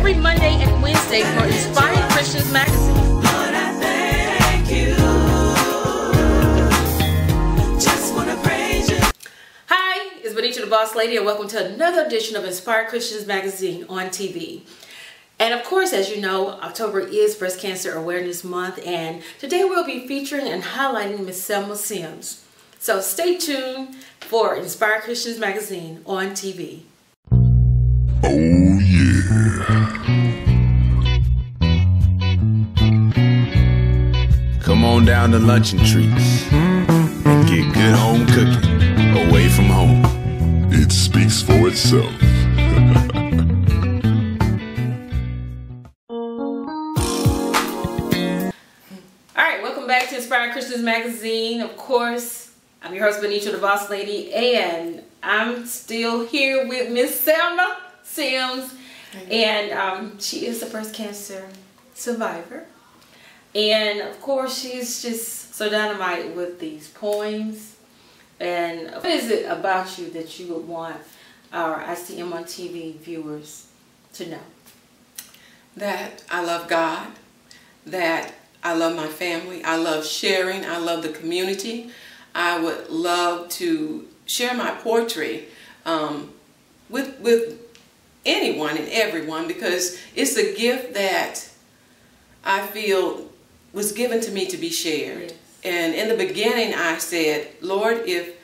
every Monday and Wednesday for Inspiring Christians Magazine. Lord, I thank you. Just want to praise you. Hi, it's Benita the Boss Lady, and welcome to another edition of Inspired Christians Magazine on TV. And of course, as you know, October is Breast Cancer Awareness Month, and today we'll be featuring and highlighting Miss Selma Sims. So stay tuned for Inspired Christians Magazine on TV. Oh yeah. Come on down to Lunch and Treats and get good home cooking away from home. It speaks for itself. Alright, welcome back to Inspired Christians Magazine. Of course, I'm your host, Benita the Boss Lady, and I'm still here with Miss Selma Sims, and she is a breast cancer survivor, and of course she's just so dynamite with these poems. And what is it about you that you would want our ICMonTV viewers to know? That I love God, that I love my family, I love sharing, I love the community. I would love to share my poetry with anyone and everyone, because it's a gift that I feel was given to me to be shared. Yes. And in the beginning I said, Lord, if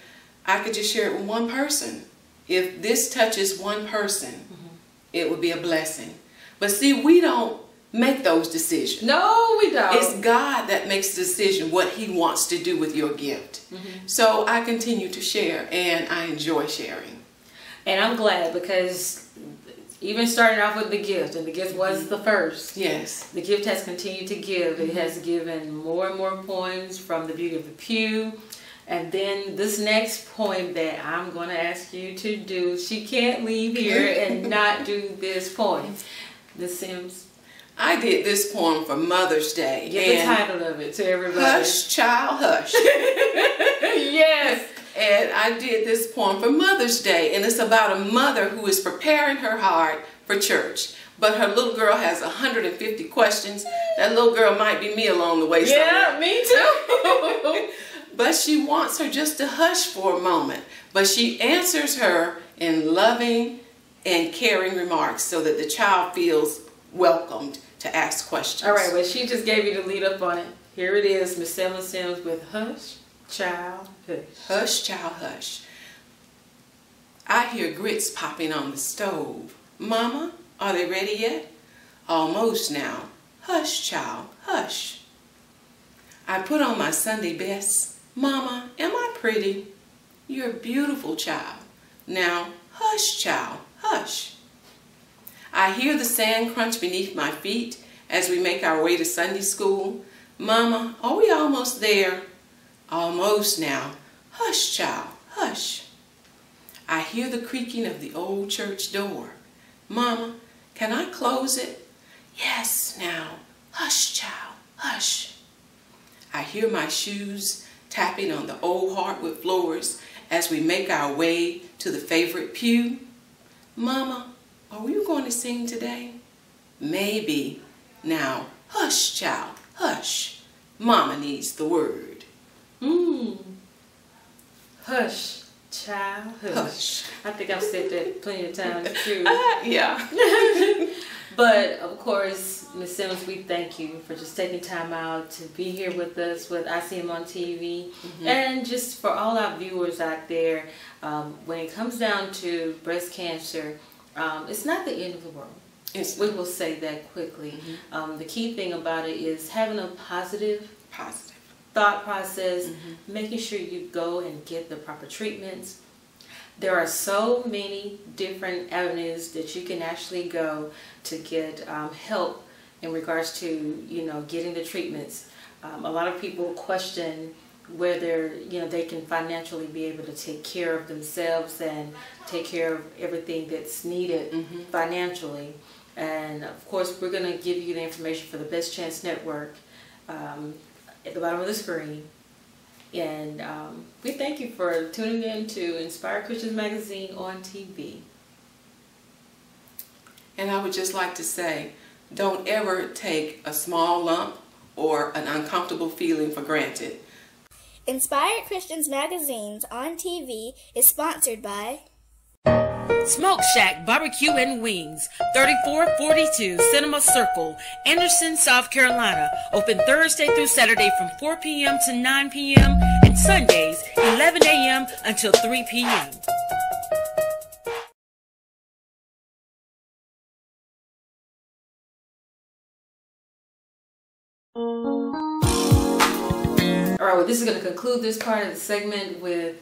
I could just share it with one person, if this touches one person, it would be a blessing. But see, we don't make those decisions. No, we don't. It's God that makes the decision what He wants to do with your gift. So I continue to share, and I enjoy sharing. And I'm glad, because even starting off with the gift, and the gift was the first. Yes. The gift has continued to give. It has given more and more poems from The Beauty of the Pew. And then this next poem that I'm going to ask you to do, she can't leave here and not do this poem. Miss Sims, I did this poem for Mother's Day. give the title of it to everybody. Hush, child, hush. Yes. And I did this poem for Mother's Day, and it's about a mother who is preparing her heart for church. But her little girl has 150 questions. That little girl might be me along the way somewhere. Yeah, me too. But she wants her just to hush for a moment. But she answers her in loving and caring remarks so that the child feels welcomed to ask questions. All right, well, she just gave you the lead up on it. Here it is, Miss Selma Sims with Hush, Child, Hush. Hush, child, hush. I hear grits popping on the stove. Mama, are they ready yet? Almost now. Hush, child, hush. I put on my Sunday best. Mama, am I pretty? You're a beautiful child. Now, hush, child, hush. I hear the sand crunch beneath my feet as we make our way to Sunday school. Mama, are we almost there? Almost now. Hush, child, hush. I hear the creaking of the old church door. Mama, can I close it? Yes, now. Hush, child, hush. I hear my shoes tapping on the old hardwood floors as we make our way to the favorite pew. Mama, are we going to sing today? Maybe. Now, hush, child, hush. Mama needs the word. Hush, child, hush. Hush. I think I've said that plenty of times too. Yeah. But of course, Miss Sims, we thank you for just taking time out to be here with us with ICMonTV, and just for all our viewers out there. When it comes down to breast cancer, it's not the end of the world. We will say that quickly. The key thing about it is having a positive thought process, making sure you go and get the proper treatments. There are so many different avenues that you can actually go to get help in regards to, getting the treatments. A lot of people question whether, they can financially be able to take care of themselves and take care of everything that's needed financially. And of course, we're going to give you the information for the Best Chance Network at the bottom of the screen. And we thank you for tuning in to Inspired Christians Magazine on TV. And I would just like to say, don't ever take a small lump or an uncomfortable feeling for granted. Inspired Christians Magazines on TV is sponsored by Smoke Shack Barbecue and Wings, 3442 Cinema Circle, Anderson, South Carolina. Open Thursday through Saturday from 4 p.m. to 9 p.m. and Sundays 11 a.m. until 3 p.m. All right, well, this is going to conclude this part of the segment with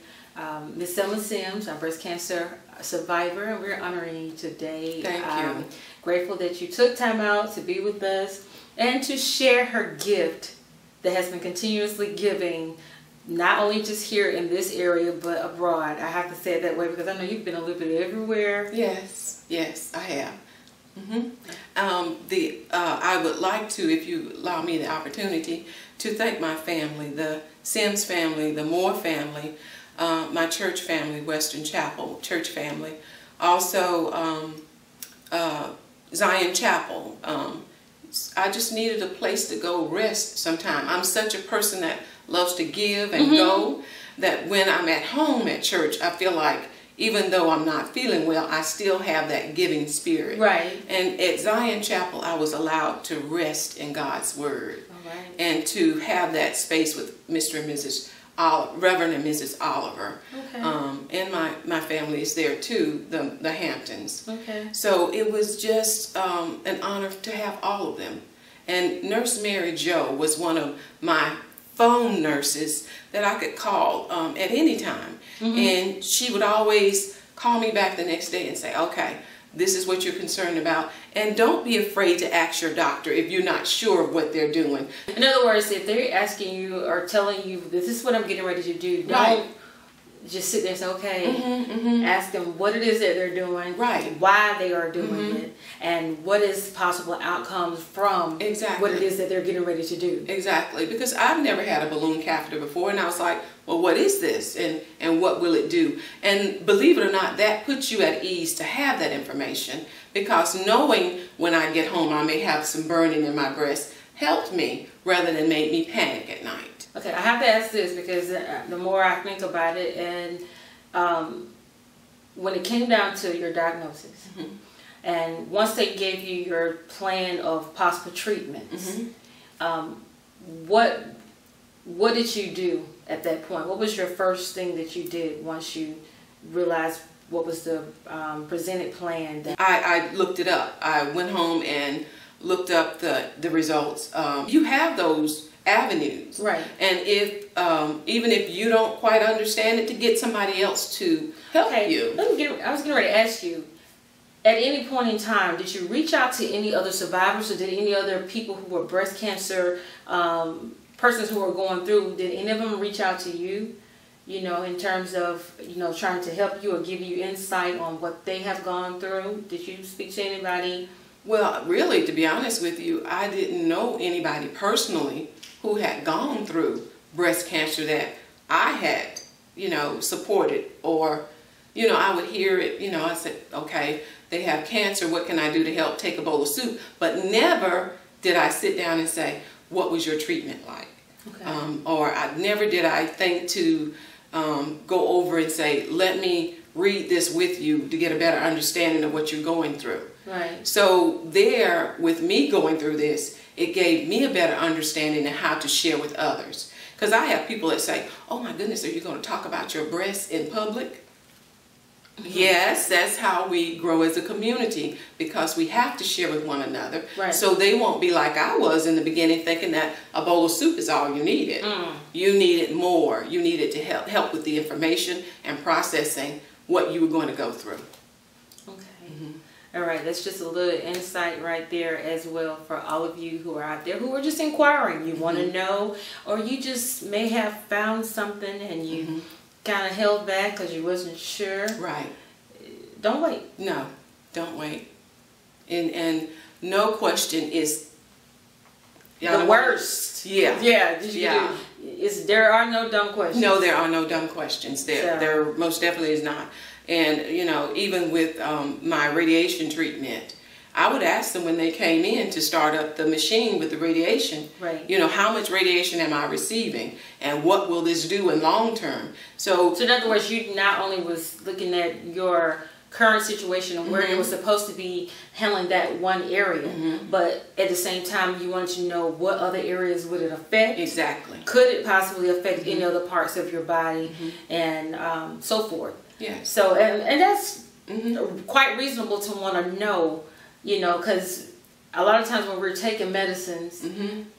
Ms. Selma Sims, our breast cancer survivor, and we're honoring you today. Thank you. Grateful that you took time out to be with us and to share her gift that has been continuously giving, not only just here in this area, but abroad. I have to say it that way because I know you've been a little bit everywhere. Yes, yes, I have. I would like to, if you allow me the opportunity, to thank my family, the Sims family, the Moore family, my church family, Western Chapel church family, also Zion Chapel. I just needed a place to go rest sometime. I'm such a person that loves to give and go that when I'm at home at church, I feel like even though I'm not feeling well, I still have that giving spirit. Right. And at Zion Chapel, I was allowed to rest in God's Word. All right. And to have that space with Mr. and Mrs. Reverend and Mrs. Oliver. Okay. And my family is there too, the Hamptons. Okay. So it was just an honor to have all of them. And Nurse Mary Jo was one of my phone nurses that I could call at any time. And she would always call me back the next day and say, okay, this is what you're concerned about. And don't be afraid to ask your doctor if you're not sure of what they're doing. In other words, if they're asking you or telling you, this is what I'm getting ready to do, don't just sit there and say, okay, ask them what it is that they're doing, why they are doing it, and what is possible outcomes from what it is that they're getting ready to do. Exactly, because I've never had a balloon catheter before, and I was like, well, what is this, and what will it do? And believe it or not, that puts you at ease to have that information, because knowing when I get home I may have some burning in my breast helped me rather than made me panic at night. Okay, I have to ask this because the more I think about it, and when it came down to your diagnosis, and once they gave you your plan of possible treatments, what did you do at that point? What was your first thing that you did once you realized what was the presented plan? I looked it up. I went home and looked up the results. You have those avenues, right? And if even if you don't quite understand it, to get somebody else to help you. I was getting ready to ask you, at any point in time, did you reach out to any other survivors, or did any other people who were breast cancer persons who were going through, did any of them reach out to you, you know, in terms of, you know, trying to help you or give you insight on what they have gone through? Did you speak to anybody? Well, really, to be honest with you, I didn't know anybody personally who had gone through breast cancer that I had, you know, supported, or, you know, I would hear it, you know, I said, okay, they have cancer, what can I do to help? Take a bowl of soup. But never did I sit down and say, what was your treatment like? Okay. Or never did I think to go over and say, let me read this with you to get a better understanding of what you're going through. Right. So there, with me going through this, it gave me a better understanding of how to share with others. Because I have people that say, oh my goodness, are you going to talk about your breasts in public? Yes, that's how we grow as a community, because we have to share with one another. Right. So they won't be like I was in the beginning, thinking that a bowl of soup is all you needed. You needed more. You needed to help with the information and processing what you were going to go through. Okay. All right, that's just a little insight right there as well for all of you who are out there who are just inquiring. You want to know, or you just may have found something and you kind of held back because you wasn't sure. Right. Don't wait. No, don't wait. And no question is the worst. Yeah. Yeah. There are no dumb questions. No, there are no dumb questions. There most definitely is not. And, you know, even with my radiation treatment, I would ask them when they came in to start up the machine with the radiation, Right. you know, how much radiation am I receiving and what will this do in long term? So in other words, you not only was looking at your current situation and where it was supposed to be handling that one area, but at the same time, you wanted to know what other areas would it affect? exactly. Could it possibly affect any other parts of your body and so forth? Yes. So, and that's quite reasonable to want to know, you know, because a lot of times when we're taking medicines,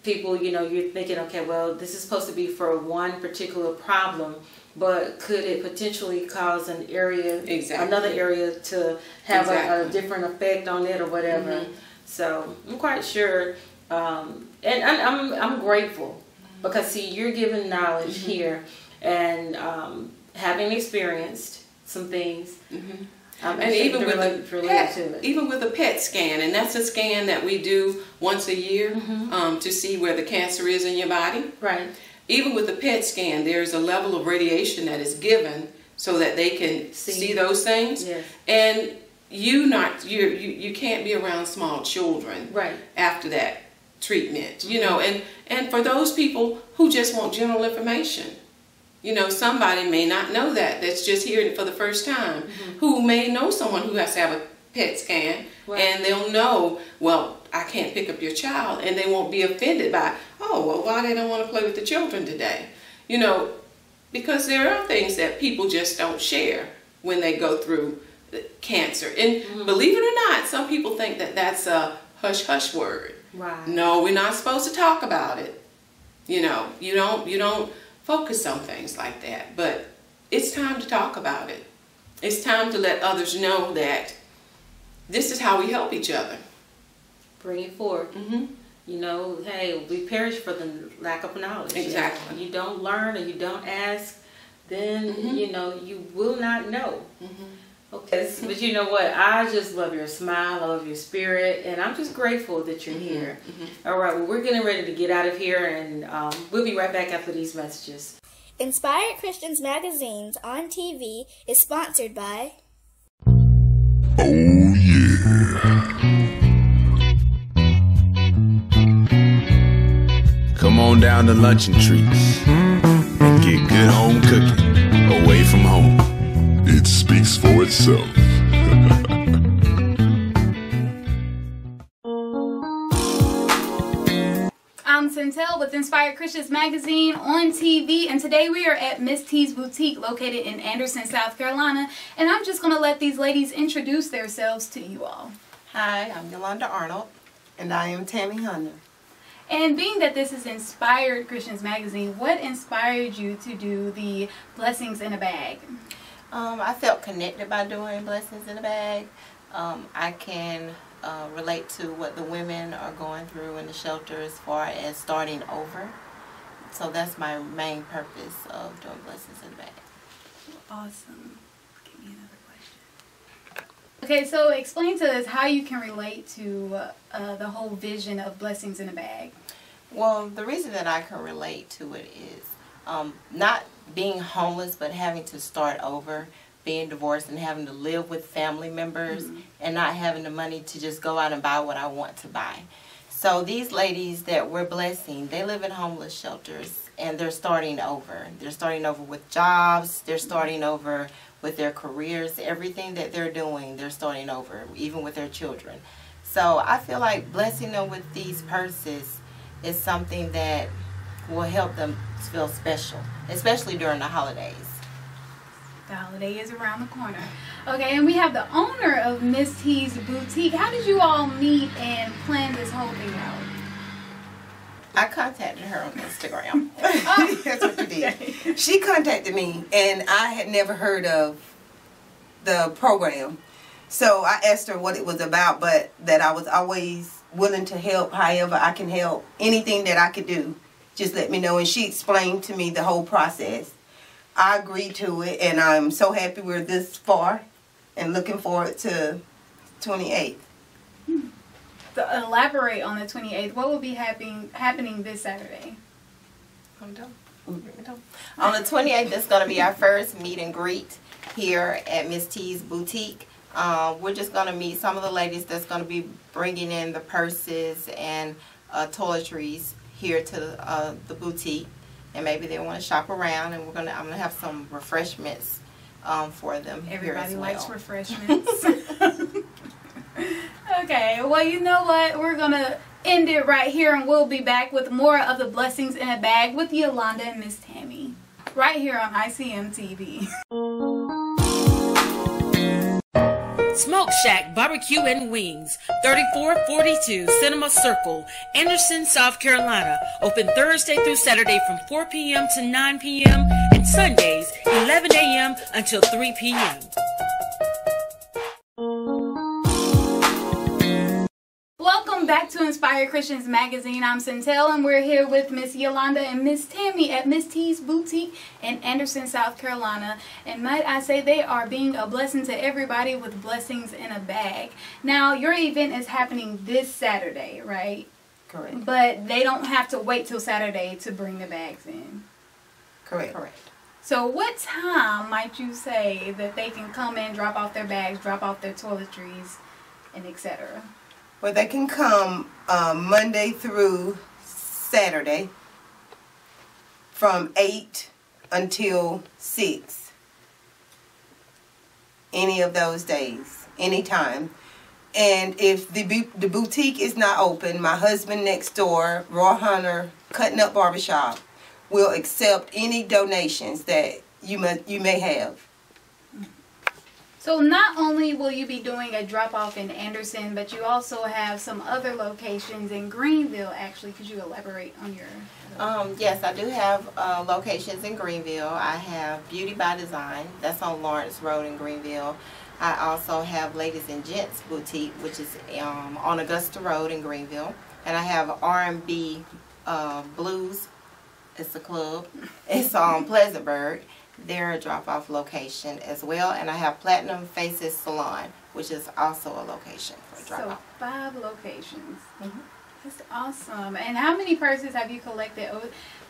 people, you know, you're thinking, okay, well, this is supposed to be for one particular problem, but could it potentially cause an area, another area to have a different effect on it or whatever? So I'm quite sure, and I'm grateful because see, you're giving knowledge here and having experienced some things. And even with the PET scan, and that's a scan that we do once a year to see where the cancer is in your body. Right. Even with the PET scan, there's a level of radiation that is given so that they can see those things. Yes. And you can't be around small children after that treatment. You know, and for those people who just want general information. You know, somebody may not know that's just hearing it for the first time, who may know someone who has to have a PET scan, and they'll know, well, I can't pick up your child, and they won't be offended by, oh, well, why they don't want to play with the children today? You know, because there are things that people just don't share when they go through cancer. And believe it or not, some people think that that's a hush-hush word. Right. No, we're not supposed to talk about it. You know, you don't focus on things like that, but it's time to talk about it. It's time to let others know that this is how we help each other. Bring it forward. You know, hey, we perish for the lack of knowledge. Exactly. If you don't learn or you don't ask, then, you know, you will not know. Okay, but you know what? I just love your smile, I love your spirit, and I'm just grateful that you're here. All right, well, we're getting ready to get out of here, and we'll be right back after these messages. Inspired Christians Magazines on TV is sponsored by... Oh yeah. Come on down to Lunch and Treats and get good home cooking away from home. It speaks for itself. I'm Centel with Inspired Christians Magazine on TV, and today we are at Miss T's Boutique located in Anderson, South Carolina, and I'm just going to let these ladies introduce themselves to you all. Hi, I'm Yolanda Arnold, and I am Tammy Hunter. And being that this is Inspired Christians Magazine, what inspired you to do the Blessings in a Bag? I felt connected by doing Blessings in a Bag. I can relate to what the women are going through in the shelter as far as starting over. So that's my main purpose of doing Blessings in a Bag. Awesome. Give me another question. Okay, so explain to us how you can relate to the whole vision of Blessings in a Bag. Well, the reason that I can relate to it is not being homeless, but having to start over, being divorced and having to live with family members and not having the money to just go out and buy what I want to buy. So these ladies that we're blessing, they live in homeless shelters and they're starting over. They're starting over with jobs, they're starting over with their careers, everything that they're doing, they're starting over, even with their children. So I feel like blessing them with these purses is something that will help them feel special, especially during the holidays. The holiday is around the corner. Okay, and we have the owner of Miss T's Boutique. How did you all meet and plan this whole thing out? I contacted her on Instagram. That's what you did. She contacted me, and I had never heard of the program. So I asked her what it was about, but that I was always willing to help however I can help. Anything that I could do, just let me know. And she explained to me the whole process. I agreed to it, and I'm so happy we're this far and looking forward to 28th. To elaborate on the 28th, what will be happening this Saturday? On the 28th, it's going to be our first meet and greet here at Miss T's Boutique. We're just going to meet some of the ladies that's going to be bringing in the purses and toiletries here to the boutique, and maybe they want to shop around, and I'm gonna have some refreshments for them. Everybody here as likes well. refreshments. Okay, well, you know what? We're gonna end it right here, and we'll be back with more of the Blessings in a Bag with Yolanda and Miss Tammy, right here on ICM TV. Smoke Shack Barbecue and Wings, 3442 Cinema Circle, Anderson, South Carolina. Open Thursday through Saturday from 4 p.m. to 9 p.m. and Sundays 11 a.m. until 3 p.m. Welcome back to Inspired Christians Magazine. I'm Centel, and we're here with Miss Yolanda and Miss Tammy at Miss T's Boutique in Anderson, South Carolina. And might I say, they are being a blessing to everybody with blessings in a bag. Now, your event is happening this Saturday, right? Correct. But they don't have to wait till Saturday to bring the bags in. Correct. Correct. So what time might you say that they can come in, drop off their bags, drop off their toiletries, and etc.? Well, they can come Monday through Saturday from 8 until 6. Any of those days, anytime. And if the boutique is not open, my husband next door, Roy Hunter, Cutting Up Barbershop, will accept any donations that you may have. So not only will you be doing a drop-off in Anderson, but you also have some other locations in Greenville, actually. Could you elaborate on your... Yes, I do have locations in Greenville. I have Beauty by Design. That's on Lawrence Road in Greenville. I also have Ladies and Gents Boutique, which is on Augusta Road in Greenville. And I have R&B Blues. It's a club. It's on Pleasantburg. They're a drop-off location as well. And I have Platinum Faces Salon, which is also a location for a drop-off. So 5 locations. That's awesome. And how many purses have you collected?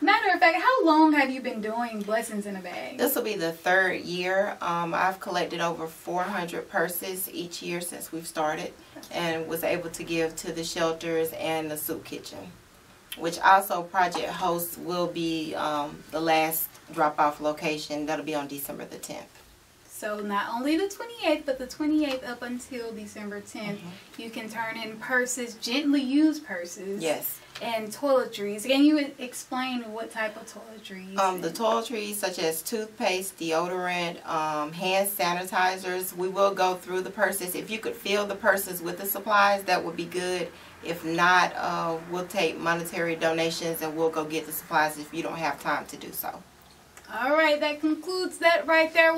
Matter of fact, how long have you been doing Blessings in a Bag? This will be the 3rd year. I've collected over 400 purses each year since we've started, and was able to give to the shelters and the soup kitchen, which also Project Host will be the last drop-off location. That'll be on December the 10th. So not only the 28th, but the 28th up until December 10th, you can turn in purses, gently used purses. Yes. And toiletries. Can you explain what type of toiletries? The toiletries such as toothpaste, deodorant, hand sanitizers. We will go through the purses. If you could fill the purses with the supplies, that would be good. If not, we'll take monetary donations and we'll go get the supplies if you don't have time to do so. All right, that concludes that right there.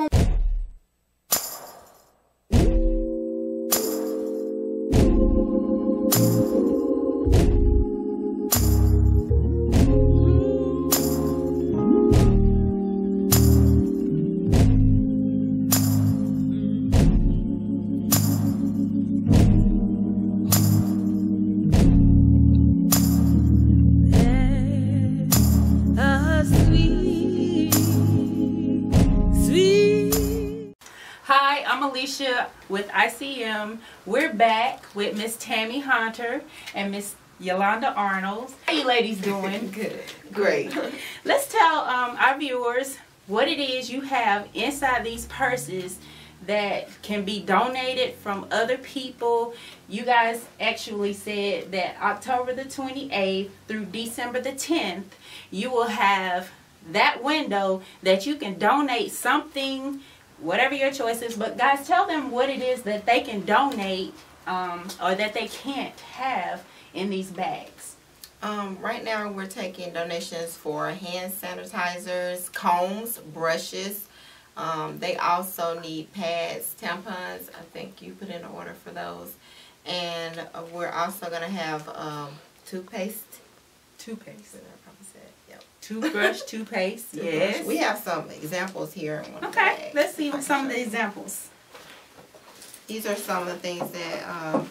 With ICM, we're back with Miss Tammy Hunter and Miss Yolanda Arnold. How you ladies doing? Good. Great. Let's tell our viewers what it is you have inside these purses that can be donated from other people. You guys actually said that October the 28th through December the 10th, you will have that window that you can donate something, whatever your choice is. But guys, tell them what it is that they can donate or that they can't have in these bags. Right now we're taking donations for hand sanitizers, combs, brushes. They also need pads, tampons. I think you put in an order for those. And we're also going to have toothpaste. Toothpaste. Toothbrush, toothpaste. Yes. We have some examples here. In one okay, let's see some of the examples. These are some of the things that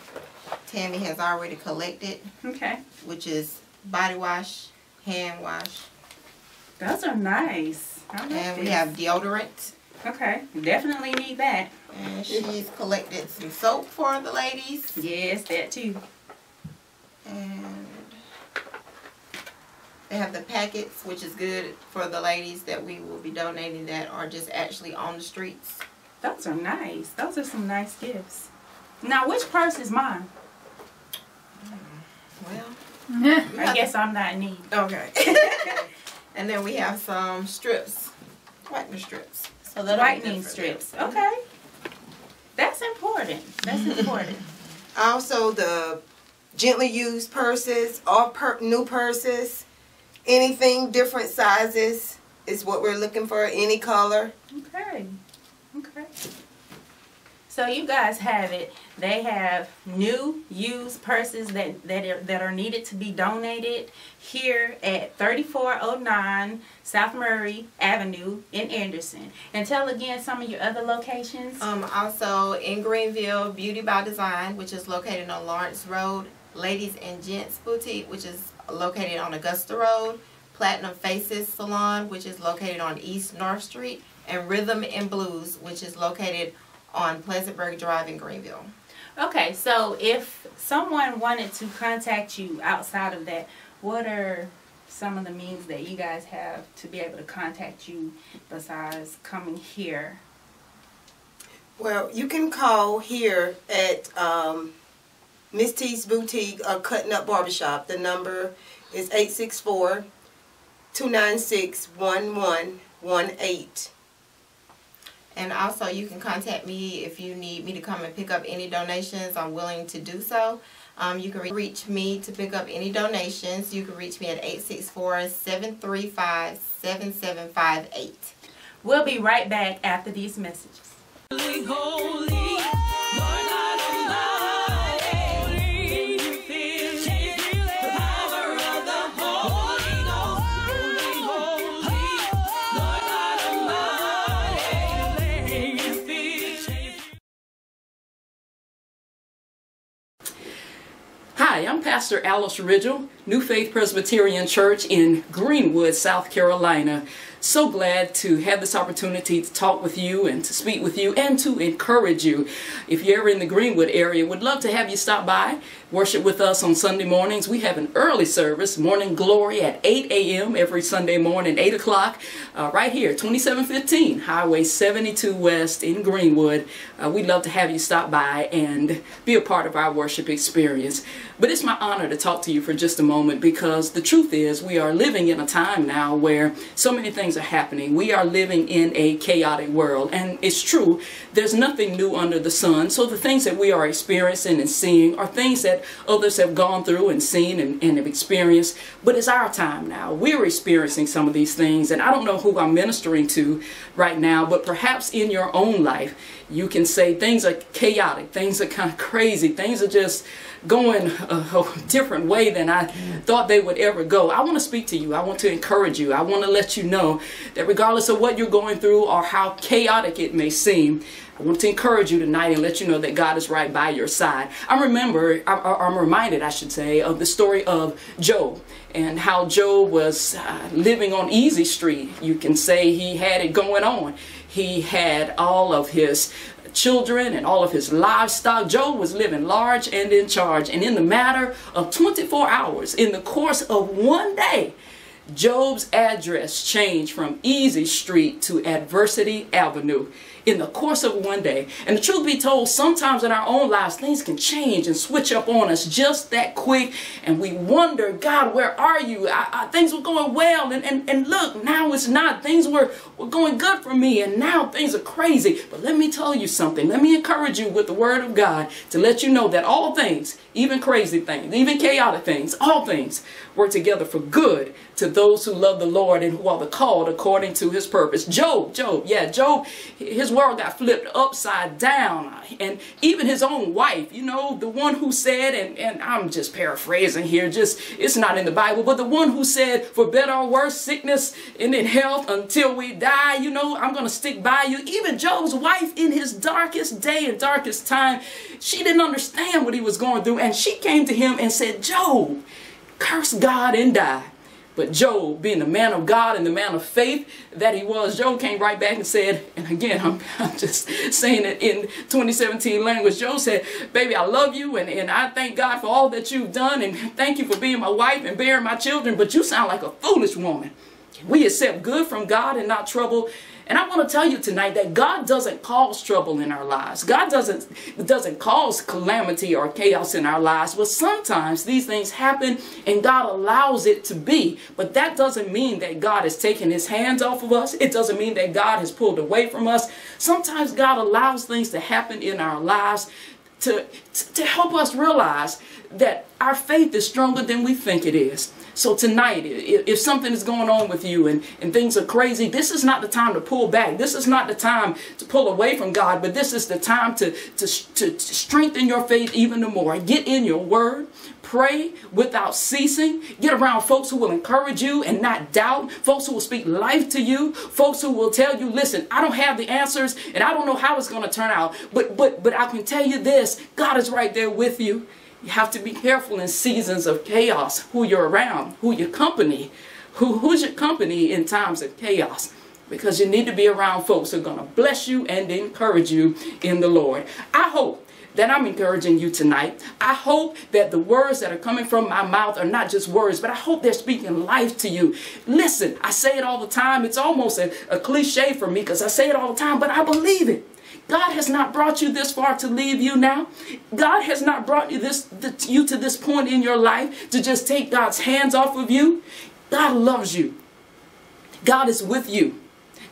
Tammy has already collected. Okay. Which is body wash, hand wash. Those are nice. And we have deodorant. Okay, definitely need that. And she's collected some soap for the ladies. Yes, that too. And they have the packets, which is good for the ladies that we will be donating that are just actually on the streets. Those are nice. Those are some nice gifts. Now, which purse is mine? Well, I guess I'm not in need. okay. And then we have some strips, whitening strips. So that Whitening strips. Okay. That's important. That's important. Also, the gently used purses, all new purses, anything different sizes is what we're looking for, any color. Okay. Okay. So you guys have it. They have new used purses that are needed to be donated here at 3409 South Murray Avenue in Anderson. And tell again some of your other locations. Also in Greenville, Beauty by Design, which is located on Lawrence Road. Ladies and Gents Boutique, which is located on Augusta Road. Platinum Faces Salon, which is located on East North Street. And Rhythm and Blues, which is located on Pleasantburg Drive in Greenville. Okay, so if someone wanted to contact you outside of that, what are some of the means that you guys have to be able to contact you besides coming here? Well, you can call here at Miss T's Boutique or Cutting Up Barbershop. The number is 864-296-1118. And also you can contact me if you need me to come and pick up any donations. I'm willing to do so. You can reach me to pick up any donations. You can reach me at 864-735-7758. We'll be right back after these messages. Hi, I'm Pastor Alice Ridgel, New Faith Presbyterian Church in Greenwood, South Carolina. So glad to have this opportunity to talk with you and to speak with you and to encourage you. If you're ever in the Greenwood area, would love to have you stop by, worship with us on Sunday mornings. We have an early service, Morning Glory at 8 a.m. every Sunday morning, 8 o'clock, right here, 2715 Highway 72 West in Greenwood. We'd love to have you stop by and be a part of our worship experience. But it's my honor to talk to you for just a moment, because the truth is we are living in a time now where so many things are happening. We are living in a chaotic world, and it's true, there's nothing new under the sun. So the things that we are experiencing and seeing are things that others have gone through and seen and have experienced, but it's our time now. We're experiencing some of these things, and I don't know who I'm ministering to right now, but perhaps in your own life you can say things are chaotic, things are kind of crazy, things are just going a different way than I thought they would ever go. I want to speak to you. I want to encourage you. I want to let you know that regardless of what you're going through or how chaotic it may seem, I want to encourage you tonight and let you know that God is right by your side. I'm reminded, I should say, of the story of Job and how Job was living on easy street. You can say he had it going on. He had all of his children and all of his livestock. Job was living large and in charge. And in the matter of 24 hours, in the course of one day, Job's address changed from Easy Street to Adversity Avenue in the course of one day. And the truth be told, sometimes in our own lives, things can change and switch up on us just that quick. And we wonder, God, where are you? Things were going well. And look, now it's not. Things were going good for me. And now things are crazy. But let me tell you something. Let me encourage you with the word of God to let you know that all things, even crazy things, even chaotic things, all things work together for good to those who love the Lord and who are the called according to his purpose. Job, his world got flipped upside down. And even his own wife, you know, the one who said, and I'm just paraphrasing here, it's not in the Bible, but the one who said, for better or worse, sickness and in health until we die, you know, I'm going to stick by you. Even Job's wife in his darkest day and darkest time, she didn't understand what he was going through. And she came to him and said, Job, curse God and die. But Job, being the man of God and the man of faith that he was, Job came right back and said, and again, I'm just saying it in 2017 language, Job said, baby, I love you, and I thank God for all that you've done, and thank you for being my wife and bearing my children, but you sound like a foolish woman. We accept good from God and not trouble. And I want to tell you tonight that God doesn't cause trouble in our lives. God doesn't cause calamity or chaos in our lives. But sometimes these things happen and God allows it to be. But that doesn't mean that God has taken his hands off of us. It doesn't mean that God has pulled away from us. Sometimes God allows things to happen in our lives to help us realize that our faith is stronger than we think it is. So tonight, if something is going on with you and things are crazy, this is not the time to pull back. This is not the time to pull away from God, but this is the time to strengthen your faith even more. Get in your word. Pray without ceasing. Get around folks who will encourage you and not doubt. Folks who will speak life to you. Folks who will tell you, listen, I don't have the answers and I don't know how it's going to turn out. But I can tell you this, God is right there with you. You have to be careful in seasons of chaos, who you're around, who your company, who's your company in times of chaos. Because you need to be around folks who are going to bless you and encourage you in the Lord. I hope that I'm encouraging you tonight. I hope that the words that are coming from my mouth are not just words, but I hope they're speaking life to you. Listen, I say it all the time. It's almost a cliche for me because I say it all the time, but I believe it. God has not brought you this far to leave you now. God has not brought you to this point in your life to just take God's hands off of you. God loves you. God is with you.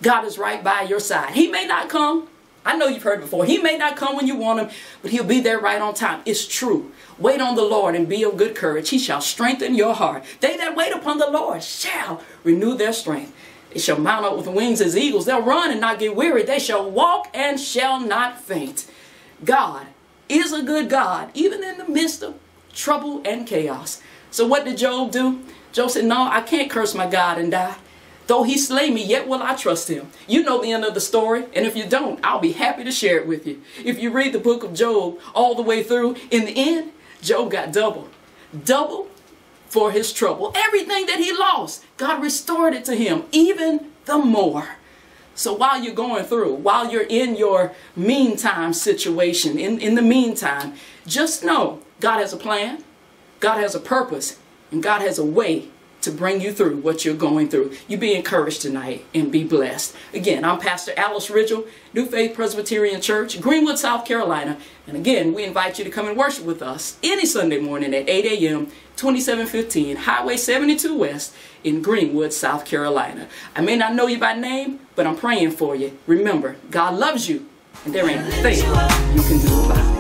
God is right by your side. He may not come. I know you've heard it before. He may not come when you want him, but he'll be there right on time. It's true. Wait on the Lord and be of good courage. He shall strengthen your heart. They that wait upon the Lord shall renew their strength. They shall mount up with wings as eagles. They'll run and not get weary. They shall walk and shall not faint. God is a good God, even in the midst of trouble and chaos. So what did Job do? Job said, no, I can't curse my God and die. Though he slay me, yet will I trust him. You know the end of the story. And if you don't, I'll be happy to share it with you. If you read the book of Job all the way through, in the end, Job got double. Double for his trouble. Everything that he lost, God restored it to him, even the more. So while you're going through, while you're in your meantime situation, in the meantime, just know God has a plan, God has a purpose, and God has a way to bring you through what you're going through. You be encouraged tonight and be blessed. Again, I'm Pastor Alice Ridgel, New Faith Presbyterian Church, Greenwood, South Carolina. And again, we invite you to come and worship with us any Sunday morning at 8 a.m., 2715 Highway 72 West in Greenwood, South Carolina. I may not know you by name, but I'm praying for you. Remember, God loves you, and there ain't a thing you can do about it.